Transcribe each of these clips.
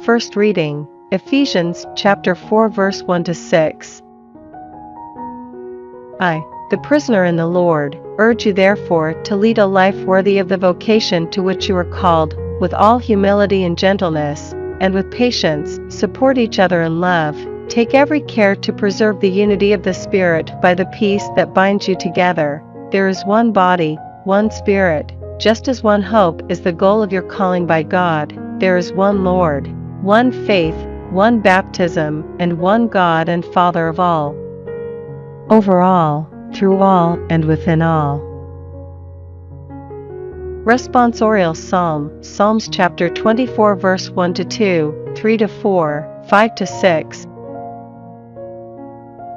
First reading, Ephesians chapter 4 verse 1 to 6. I, the prisoner in the Lord, urge you therefore to lead a life worthy of the vocation to which you are called, with all humility and gentleness, and with patience, support each other in love. Take every care to preserve the unity of the Spirit by the peace that binds you together. There is one body, one Spirit, just as one hope is the goal of your calling by God. There is one Lord, one faith, one baptism, and one God and Father of all, over all, through all, and within all. Responsorial Psalm, Psalms chapter 24 verse 1 to 2, 3 to 4, 5 to 6.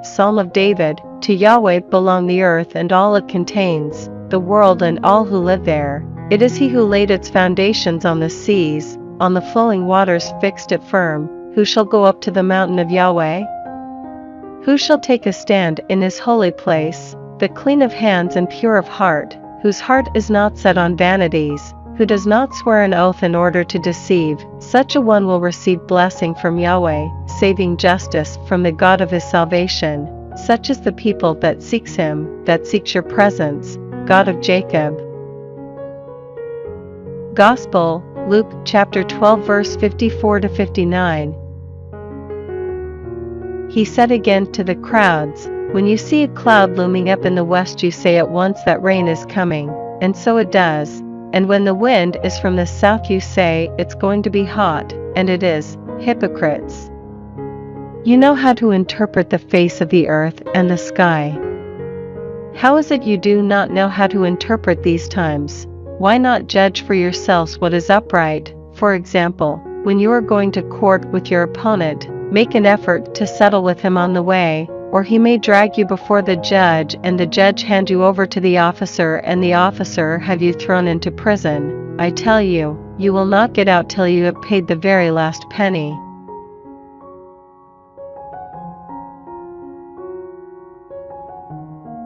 Psalm of David. To Yahweh belong the earth and all it contains, the world and all who live there. It is he who laid its foundations on the seas, on the flowing waters fixed it firm. Who shall go up to the mountain of Yahweh? Who shall take a stand in his holy place? The clean of hands and pure of heart, whose heart is not set on vanities, who does not swear an oath in order to deceive. Such a one will receive blessing from Yahweh, saving justice from the God of his salvation. Such is the people that seeks him, that seeks your presence, God of Jacob. Gospel, Luke chapter 12 verse 54 to 59. He said again to the crowds, when you see a cloud looming up in the west, you say at once that rain is coming, and so it does. And when the wind is from the south, you say it's going to be hot, and it is. Hypocrites! You know how to interpret the face of the earth and the sky. How is it you do not know how to interpret these times? Why not judge for yourselves what is upright? For example, when you are going to court with your opponent, make an effort to settle with him on the way, or he may drag you before the judge and the judge hand you over to the officer and the officer have you thrown into prison. I tell you, you will not get out till you have paid the very last penny.